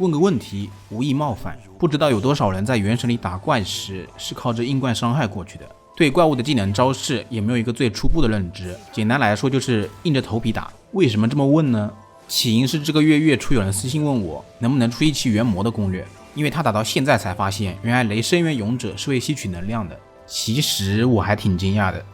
问个问题，无意冒犯。不知道有多少人在原神里打怪时是靠着硬灌伤害过去的，对怪物的技能招式也没有一个最初步的认知。简单来说就是硬着头皮打。为什么这么问呢？起因是这个月月初有人私信问我能不能出一期原魔的攻略，因为他打到现在才发现原来雷深渊勇者是会吸取能量的。其实我还挺惊讶的，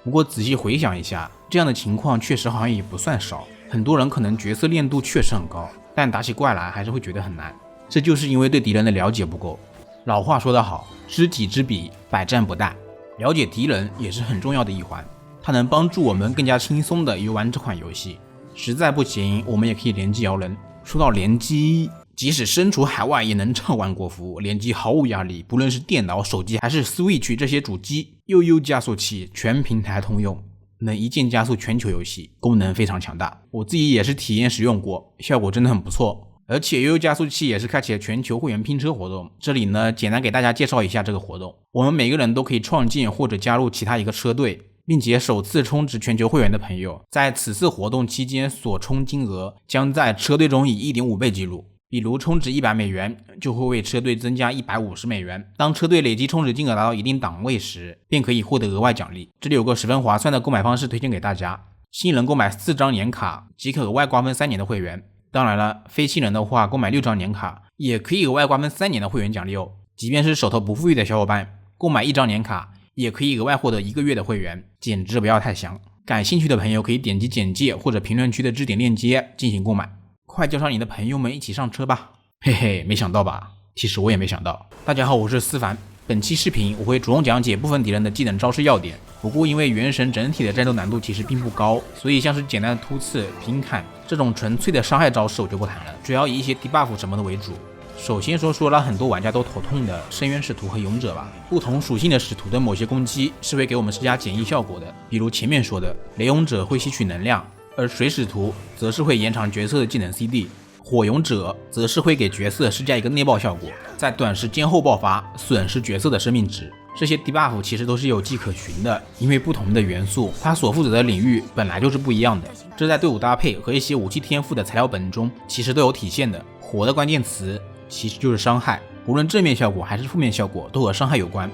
不过仔细回想一下，这样的情况确实好像也不算少。很多人可能角色练度确实很高，但打起怪来还是会觉得很难，这就是因为对敌人的了解不够。老话说得好，知己知彼，百战不殆。了解敌人也是很重要的一环，它能帮助我们更加轻松地游玩这款游戏。实在不行，我们也可以联机摇人。说到联机，即使身处海外也能畅玩国服，联机毫无压力，不论是电脑、手机还是 Switch 这些主机，悠悠加速器全平台通用，能一键加速全球游戏，功能非常强大。我自己也是体验使用过，效果真的很不错。而且悠悠加速器也是开启了全球会员拼车活动，这里呢简单给大家介绍一下这个活动。我们每个人都可以创建或者加入其他一个车队，并且首次充值全球会员的朋友，在此次活动期间所充金额将在车队中以 1.5 倍记录。比如充值100美元就会为车队增加150美元，当车队累计充值金额达到一定档位时，便可以获得额外奖励。这里有个十分划算的购买方式推荐给大家，新人购买4张年卡即可额外瓜分3年的会员，当然了，非新人的话购买6张年卡也可以额外瓜分3年的会员奖励哦。即便是手头不富裕的小伙伴，购买1张年卡也可以额外获得1个月的会员，简直不要太香。感兴趣的朋友可以点击简介或者评论区的置顶链接进行购买。快叫上你的朋友们一起上车吧！嘿嘿，没想到吧？其实我也没想到。大家好，我是思凡。本期视频我会着重讲解部分敌人的技能招式要点，不过因为原神整体的战斗难度其实并不高，所以像是简单的突刺、平砍这种纯粹的伤害招式我就不谈了，主要以一些 debuff 什么的为主。首先说让很多玩家都头痛的深渊使徒和勇者吧。不同属性的使徒的某些攻击是会给我们施加减益效果的，比如前面说的雷勇者会吸取能量，而水使徒则是会延长角色的技能 CD， 火勇者则是会给角色施加一个内爆效果，在短时间后爆发，损失角色的生命值。这些 debuff 其实都是有迹可循的，因为不同的元素它所负责的领域本来就是不一样的，这在队伍搭配和一些武器天赋的材料本中其实都有体现的。火的关键词其实就是伤害，无论正面效果还是负面效果都和伤害有关。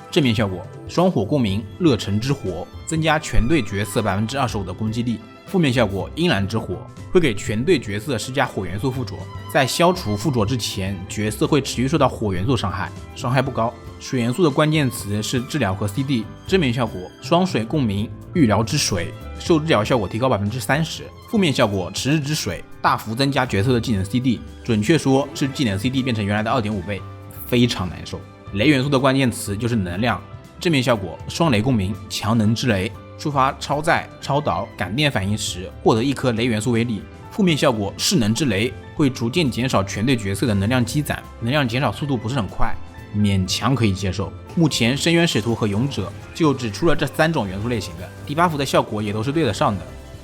正面效果，双火共鸣，热忱之火，增加全队角色 25% 的攻击力。负面效果，阴燃之火，会给全队角色施加火元素附着，在消除附着之前，角色会持续受到火元素伤害，伤害不高。水元素的关键词是治疗和 CD。 正面效果，双水共鸣，预疗之水，受治疗效果提高 30%。 负面效果，迟日之水，大幅增加角色的技能 CD， 准确说是技能 CD 变成原来的 2.5 倍，非常难受。雷元素的关键词就是能量。正面效果，双雷共鸣，强能之雷，触发超载、超导、感电反应时获得1颗雷元素威力。负面效果，势能之雷，会逐渐减少全队角色的能量积攒，能量减少速度不是很快，勉强可以接受。目前深渊使徒和勇者就只出了这3种元素类型的，debuff 的效果也都是对得上的。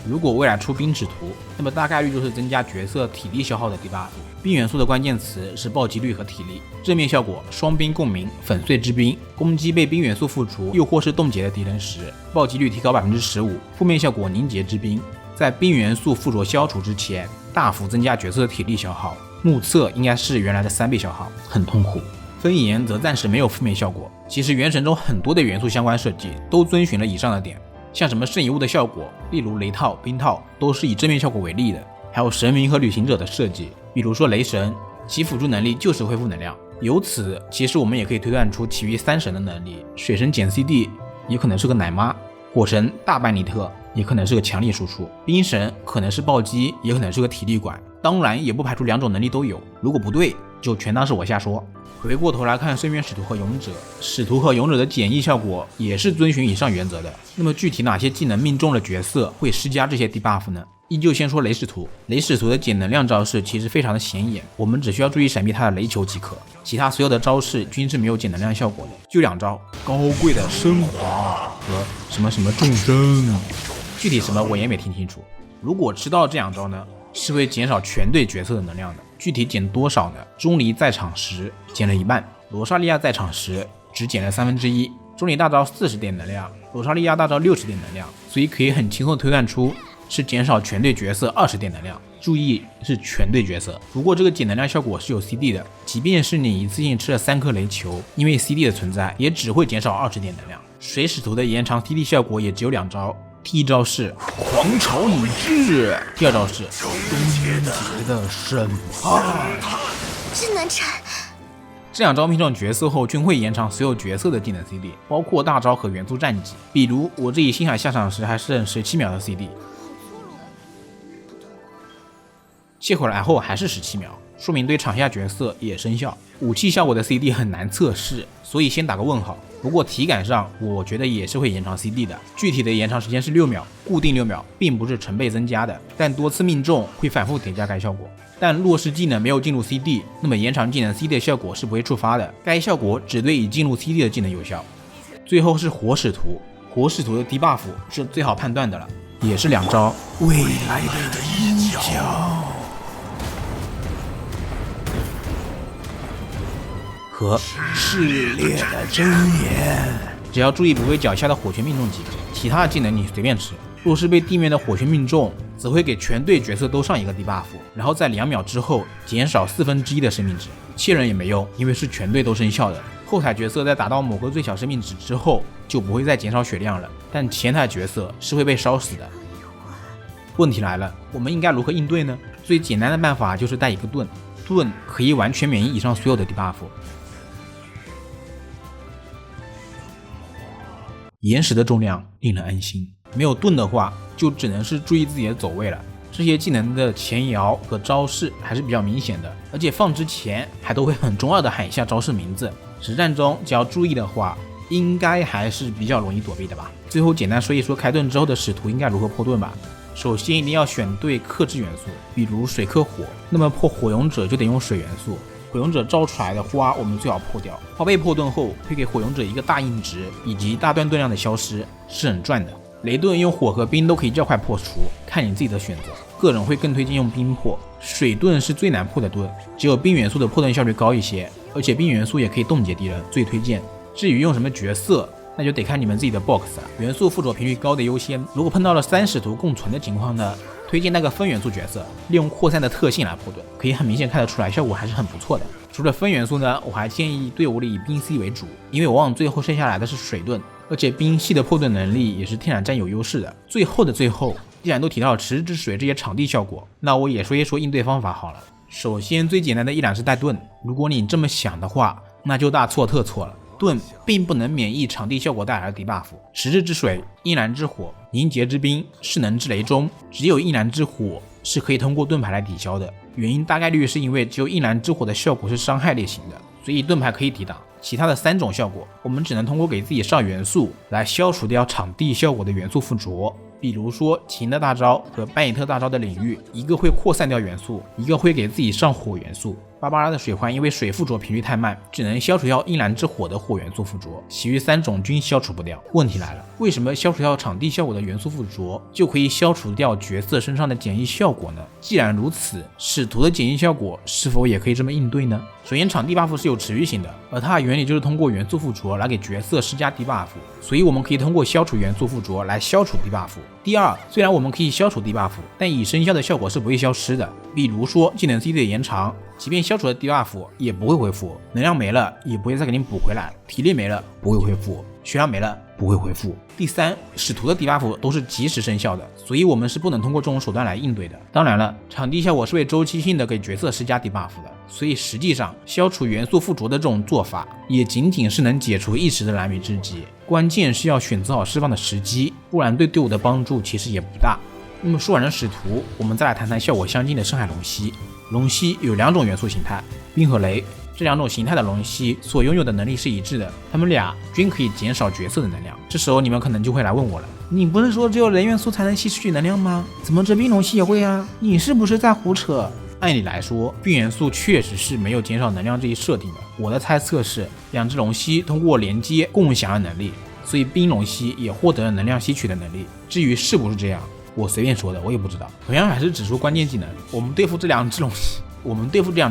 如果未来出冰使徒，那么大概率就是增加角色体力消耗的 debuff。 冰元素的关键词是暴击率和体力。正面效果，双冰共鸣，粉碎之冰，攻击被冰元素附着又或是冻结的敌人时，暴击率提高 15%。 负面效果，凝结之冰，在冰元素附着消除之前，大幅增加角色的体力消耗，目测应该是原来的3倍消耗，很痛苦。分炎则暂时没有负面效果。其实原神中很多的元素相关设计都遵循了以上的点，像什么圣遗物的效果，例如雷套、冰套，都是以正面效果为例的。还有神明和旅行者的设计，比如说雷神，其辅助能力就是恢复能量。由此其实我们也可以推断出其余3神的能力，水神减 CD 也可能是个奶妈，火神大半尼特也可能是个强力输出，冰神可能是暴击，也可能是个体力管，当然也不排除2种能力都有，如果不对就全当是我瞎说。回过头来看深渊使徒和勇者，使徒和勇者的减益效果也是遵循以上原则的。那么具体哪些技能命中了角色会施加这些 debuff 呢？依旧先说雷使徒。雷使徒的减能量招式其实非常的显眼，我们只需要注意闪避他的雷球即可，其他所有的招式均是没有减能量效果的，就2招，高贵的升华和什么什么重生，具体什么我也没听清楚。如果知道这2招呢，是会减少全队角色的能量的，具体减多少呢？钟离在场时减了1半，罗莎莉亚在场时只减了1/3。钟离大招40点能量，罗莎莉亚大招60点能量，所以可以很轻松推断出是减少全队角色20点能量。注意是全队角色。不过这个减能量效果是有 CD 的，即便是你一次性吃了3颗雷球，因为 CD 的存在，也只会减少20点能量。水使徒的延长 CD 效果也只有2招，第一招是狂潮已至，第二招是终结的审判。真难缠。这2招命中角色后，均会延长所有角色的技能 CD， 包括大招和元素战绩。比如我这里星海下场时还剩17秒的 CD， 切回来后还是17秒，说明对场下角色也生效。武器效果的 CD 很难测试，所以先打个问号。不过体感上我觉得也是会延长 CD 的，具体的延长时间是6秒，固定6秒，并不是成倍增加的，但多次命中会反复叠加该效果。但若是技能没有进入 CD， 那么延长技能 CD 的效果是不会触发的，该效果只对已进入 CD 的技能有效。最后是火使徒，火使徒的 debuff 是最好判断的了，也是2招未来的鹰角和炽烈的真言，只要注意不被脚下的火拳命中即可，其他的技能你随便吃。若是被地面的火拳命中，则会给全队角色都上一个 debuff， 然后在2秒之后减少1/4的生命值。切人也没用，因为是全队都生效的。后台角色在达到某个最小生命值之后，就不会再减少血量了，但前台角色是会被烧死的。问题来了，我们应该如何应对呢？最简单的办法就是带一个盾，盾可以完全免疫以上所有的 debuff。岩石的重量令人安心，没有盾的话就只能是注意自己的走位了。这些技能的前摇和招式还是比较明显的，而且放之前还都会很中二的喊一下招式名字。实战中只要注意的话，应该还是比较容易躲避的吧。最后简单说一说开盾之后的使徒应该如何破盾吧。首先一定要选对克制元素，比如水克火，那么破火勇者就得用水元素。火勇者招出来的花我们最好破掉，花被破盾后会给火勇者一个大硬直以及大段盾量的消失，是很赚的。雷盾用火和冰都可以较快破除，看你自己的选择，个人会更推荐用冰破。水盾是最难破的盾，只有冰元素的破盾效率高一些，而且冰元素也可以冻结敌人，最推荐。至于用什么角色，那就得看你们自己的 box 了。元素附着频率高的优先，如果碰到了3使徒共存的情况呢，推荐那个分元素角色，利用扩散的特性来破盾，可以很明显看得出来效果还是很不错的。除了分元素呢，我还建议队伍里以冰系为主，因为往往最后剩下来的是水盾，而且冰系的破盾能力也是天然占有优势的。最后的最后，既然都提到了池之水这些场地效果，那我也说一说应对方法好了。首先最简单的一览是带盾，如果你这么想的话，那就大错特错了。盾并不能免疫场地效果带来的 debuff， 池之之水、阴燃之火、凝结之冰、势能之雷中，只有阴燃之火是可以通过盾牌来抵消的。原因大概率是因为只有阴燃之火的效果是伤害类型的，所以盾牌可以抵挡。其他的3种效果，我们只能通过给自己上元素来消除掉场地效果的元素附着。比如说秦的大招和班尼特大招的领域，一个会扩散掉元素，一个会给自己上火元素。芭芭拉的水环因为水附着频率太慢，只能消除掉阴燃之火的火元素附着，其余3种均消除不掉。问题来了，为什么消除掉场地效果的元素附着就可以消除掉角色身上的减益效果呢？既然如此，使徒的减益效果是否也可以这么应对呢？首先场地 buff 是有持续性的，而它的原理就是通过元素附着来给角色施加 debuff， 所以我们可以通过消除元素附着来消除 debuff。第二，虽然我们可以消除 debuff， 但已生效的效果是不会消失的，比如说技能 CD 的延长，即便消除了 debuff 也不会恢复，能量没了也不会再给你补回来，体力没了不会恢复，血量没了不会恢复。第三，使徒的 debuff 都是及时生效的，所以我们是不能通过这种手段来应对的。当然了，场地效果是会周期性的给角色施加 debuff 的，所以实际上消除元素附着的这种做法也仅仅是能解除一时的燃眉之急，关键是要选择好释放的时机，不然对队伍的帮助其实也不大。那么说完了使徒，我们再来谈谈效果相近的深海龙息。龙息有2种元素形态，冰和雷，这2种形态的龙息所拥有的能力是一致的，它们俩均可以减少角色的能量。这时候你们可能就会来问我了，你不是说只有雷元素才能吸取能量吗？怎么这冰龙息也会啊？你是不是在胡扯？按理来说，冰元素确实是没有减少能量这一设定的。我的猜测是，2只龙息通过连接共享了能力，所以冰龙息也获得了能量吸取的能力。至于是不是这样，我随便说的，我也不知道。同样还是指出关键技能，我们对付这2只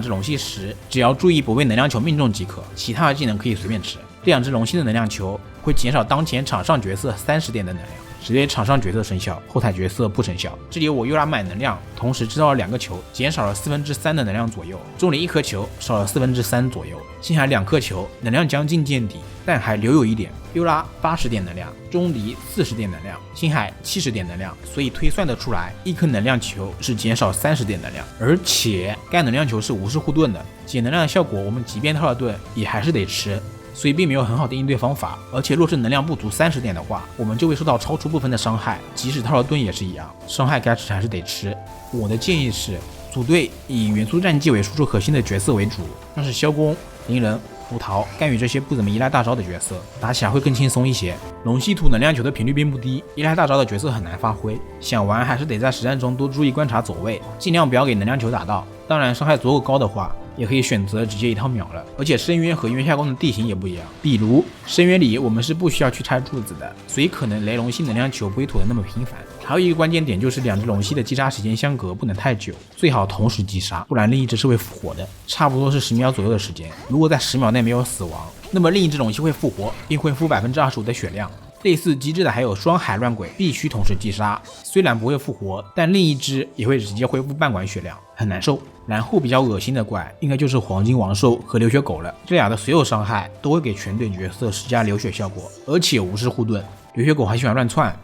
龙息时，只要注意不被能量球命中即可，其他的技能可以随便吃。这2只龙息的能量球会减少当前场上角色30点的能量。直接场上角色生效，后台角色不生效。这里我又拉买能量，同时制造了2个球，减少了3/4的能量左右。钟离1颗球少了3/4左右，星海2颗球能量将近见底，但还留有一点。又拉80点能量，钟离40点能量，星海70点能量，所以推算得出来1颗能量球是减少30点能量，而且该能量球是无视护盾的，减能量的效果我们即便套了盾也还是得吃，所以并没有很好的应对方法。而且若是能量不足30点的话，我们就会受到超出部分的伤害，即使套了盾也是一样，伤害该吃还是得吃。我的建议是组队以元素战绩为输出核心的角色为主，像是萧公、灵人、胡桃、甘雨这些不怎么依赖大招的角色，打起来会更轻松一些。龙系吐能量球的频率并不低，依赖大招的角色很难发挥。想玩还是得在实战中多注意观察走位，尽量不要给能量球打到。当然伤害足够高的话，也可以选择直接一套秒了。而且深渊和渊下宫的地形也不一样，比如深渊里我们是不需要去拆柱子的，所以可能雷龙系能量球不会吐得那么频繁。还有一个关键点就是2只龙系的击杀时间相隔不能太久，最好同时击杀，不然另一只是会复活的，差不多是10秒左右的时间。如果在10秒内没有死亡，那么另一只龙系会复活，并恢复25%的血量。类似机制的还有双海乱鬼，必须同时击杀，虽然不会复活，但另一只也会直接恢复半管血量，很难受。然后比较恶心的怪应该就是黄金王兽和流血狗了，这俩的所有伤害都会给全队角色施加流血效果，而且无视护盾。流血狗还喜欢乱窜，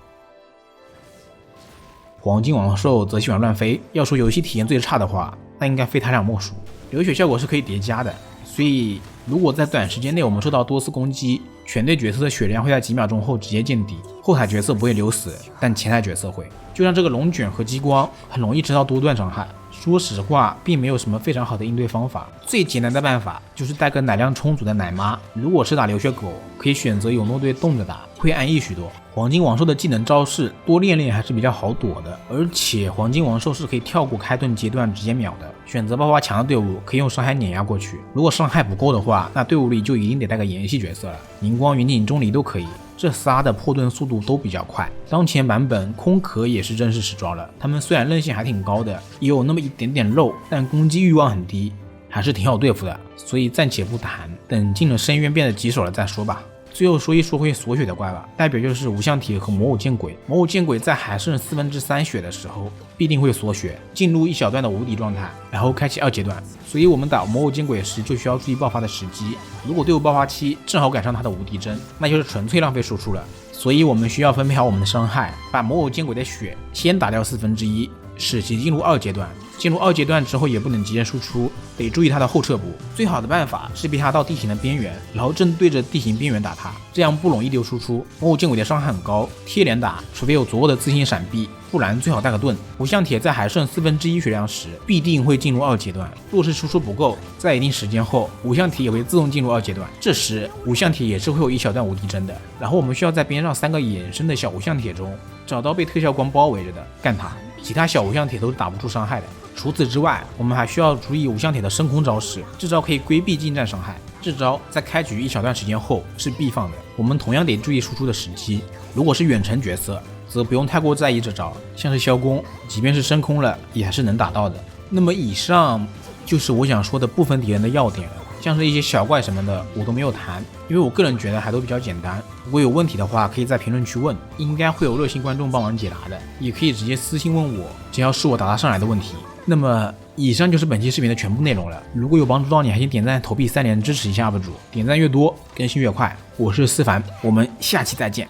黄金王兽则喜欢乱飞。要说游戏体验最差的话，那应该非他俩莫属。流血效果是可以叠加的，所以如果在短时间内我们受到多次攻击，全队角色的血量会在几秒钟后直接见底，后台角色不会流死，但前台角色会。就像这个龙卷和激光很容易吃到多段伤害，说实话并没有什么非常好的应对方法。最简单的办法就是带个奶量充足的奶妈，如果是打流血狗，可以选择勇诺队动着打，会安逸许多。黄金王兽的技能招式多练练还是比较好躲的，而且黄金王兽是可以跳过开盾阶段直接秒的，选择爆发强的队伍可以用伤害碾压过去。如果伤害不够的话，那队伍里就一定得带个炎系角色了，宁光、云顶、钟离都可以，这仨的破盾速度都比较快。当前版本空壳也是正式时装了，他们虽然韧性还挺高的，也有那么一点点肉，但攻击欲望很低，还是挺好对付的，所以暂且不谈，等进了深渊变得棘手了再说吧。最后说一说会锁血的怪吧，代表就是无相铁和魔偶见鬼。魔偶见鬼在还剩3/4血的时候必定会锁血，进入一小段的无敌状态，然后开启2阶段。所以我们打魔偶见鬼时就需要注意爆发的时机，如果队伍爆发期正好赶上他的无敌帧，那就是纯粹浪费输出了。所以我们需要分配好我们的伤害，把魔偶见鬼的血先打掉1/4，使其进入2阶段。进入2阶段之后也不能直接输出，得注意他的后撤步。最好的办法是逼他到地形的边缘，然后正对着地形边缘打他，这样不容易丢输出。魔偶见鬼的伤害很高，贴连打，除非有足够的自信闪避，不然最好带个盾。无相铁在还剩1/4血量时必定会进入2阶段，若是输出不够，在一定时间后无相铁也会自动进入2阶段，这时无相铁也是会有一小段无敌帧的。然后我们需要在边上3个衍生的小无相铁中找到被特效光包围着的，干他，其他小无相铁都是打不出伤害的。除此之外，我们还需要注意无相铁的升空招式，这招可以规避近战伤害，这招在开局一小段时间后是必放的。我们同样得注意输出的时机，如果是远程角色则不用太过在意这招，像是萧公即便是升空了也还是能打到的。那么以上就是我想说的部分敌人的要点了，像是一些小怪什么的我都没有谈，因为我个人觉得还都比较简单。如果有问题的话可以在评论区问，应该会有热心观众帮忙解答的，也可以直接私信问我，只要是我答得上来的问题。那么以上就是本期视频的全部内容了，如果有帮助到你，还请点赞投币3连支持一下 UP 主，点赞越多更新越快。我是思凡，我们下期再见。